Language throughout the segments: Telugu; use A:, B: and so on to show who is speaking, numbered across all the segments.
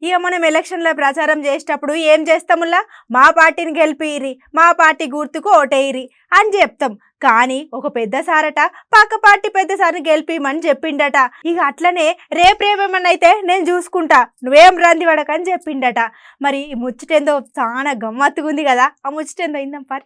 A: ఇక మనం ఎలక్షన్లో ప్రచారం చేసేటప్పుడు ఏం చేస్తాముల్లా మా పార్టీని గెలిపిరి, మా పార్టీ గుర్తుకు ఓటేయిరి అని చెప్తాం. కానీ ఒక పెద్ద సారట పక్క పార్టీ పెద్ద సార్ని గెలిపిమని చెప్పిండట. ఇక అట్లనే రేపేమన్నా అయితే నేను చూసుకుంటా, నువ్వేం రంది పడకని చెప్పిండట. మరి ఈ ముచ్చటేందో చాలా గమ్మత్తుగా ఉంది కదా, ఆ ముచ్చటేందో ఇందాం పరి.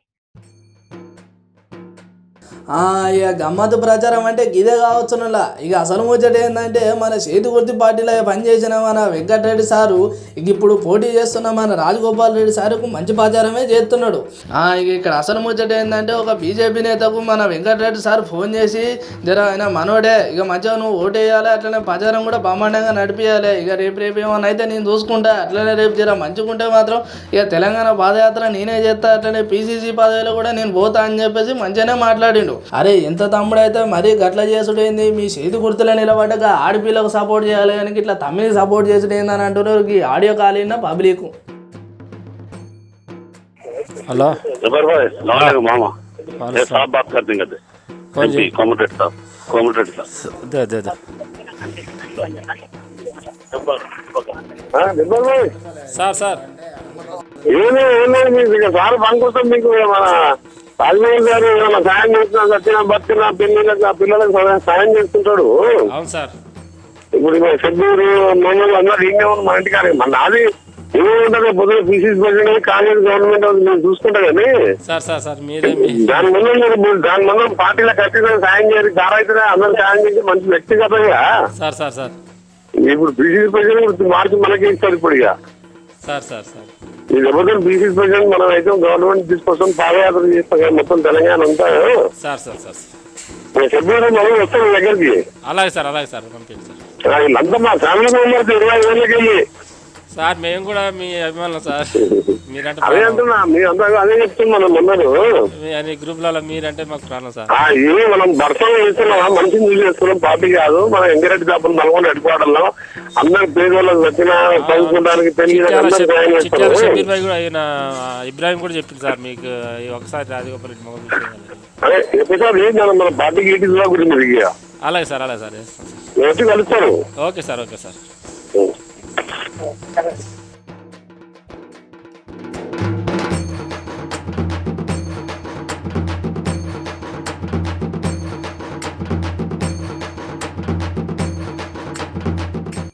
B: ఇక గమ్మత్తు ప్రచారం అంటే ఇదే కావచ్చునలా. ఇక అసలు ముచ్చట ఏంటంటే మన చేతి గుర్తి పార్టీలో పనిచేసిన మన వెంకటరెడ్డి సారు ఇక ఇప్పుడు పోటీ చేస్తున్న మన రాజగోపాల్ రెడ్డి సారుకు మంచి ప్రచారమే చేస్తున్నాడు. ఇక ఇక్కడ అసలు ముచ్చట ఏంటంటే ఒక బీజేపీ నేతకు మన వెంకటరెడ్డి సార్ ఫోన్ చేసి జర ఆయన మనోడే, ఇక మంచిగా నువ్వు ఓటేయాలి, అట్లనే ప్రచారం కూడా బ్రహ్మాండంగా నడిపించాలి, ఇక రేపు ఏమన్నా అయితే నేను చూసుకుంటా, అట్లనే రేపు జర మంచిగుంటే మాత్రం ఇక తెలంగాణ పాదయాత్ర నేనే చేస్తా, అట్లనే పీసీసీ పదవిలో కూడా నేను పోతా అని చెప్పేసి మంచిగానే మాట్లాడిండు. అరే ఎంత తమ్ముడైతే మరీ గట్ల చేసుడేంది, మీ చేతి గుర్తులో నిలబడ్డగా ఆడపిల్లకు సపోర్ట్ చేయాలి కానీ ఇట్లా తమ్మికి సపోర్ట్ చేసుడేంది అని అంటున్నారు. ఈ ఆడియో కాల్ అయినా పబ్లిక్.
C: हेलो
D: मामा साहब बात करते हैं कॉमरेड साहब
C: दे दे दे సార్ సార్
D: సార్ పనికొస్తాం మీకు మన రాజమోహన్ గారు ఏమైనా సాయం చేస్తున్నా చచ్చిన బతికిన పిల్లలకు సాయం చేస్తుంటాడు.
C: అవును సార్.
D: ఇప్పుడు షెడ్యూరు మమ్మల్ని అందరూ ఇంకే ఉంది మా ఇంటికాడ. మన నాది ఏముంటుంది పొద్దున పీసీసీ ప్రెసిడెంట్ కాంగ్రెస్ గవర్నమెంట్ నేను చూసుకుంటా కానీ దాని ముందు పార్టీలో ఖచ్చితంగా సాయం చేసి గారైతే అందరూ సాయం చేసి మంచి వ్యక్తిగతంగా ఇప్పుడు పీసీసీ ప్రెసిడెంట్ మార్చి మనకి ఇస్తారు. ఇప్పుడు ఇక ఈ దెబ్బతో పీసీసీ ప్రెసిడెంట్ మనం అయితే గవర్నమెంట్ తీసుకొస్తాం, పాదయాత్ర చేస్తాం కానీ మొత్తం తెలంగాణ అంతా షెడ్యూల్ మనం వస్తాం దగ్గరికి.
C: అలాగే సార్ అలాగే సార్ పంపించారు.
D: వీళ్ళంతా మా ఫ్యామిలీ మెంబర్స్ 20 ఏళ్ళకి వెళ్ళి
C: సార్ మేము కూడా మీ అభిమానులు సార్. మీరంటే
D: అదే అంటున్నా, మీరంతా అదే చెప్తున్నాం మొన్నలు
C: మీ గ్రూప్లలో మీరంటే మాకు ప్రాణం సార్.
D: ఇది మనం దర్శనం చేస్తున్నాం, మనిషిని చూసి చేస్తున్నాం, పార్టీ కాదు. మనం ఎంగిరెడ్డి తప్పని నల్గొండ హెడ్క్వార్టర్లో అందరికి పేదోళ్ళకి వచ్చిన చదువుకోవడానికి పెళ్లి
C: షబీర్ భాయ్ కూడా ఆయన ఇబ్రాహిం కూడా చెప్పింది సార్ మీకు ఒకసారి రాజగోపాల్ రెడ్డి మొగం
D: అదే ఎపిసోడ్ ఏంటి మన పార్టీకి ఈటీసీ గురించి.
C: అలాగే సార్ అలాగే సార్
D: వచ్చి కలుస్తారు.
C: Okay sir okay sir.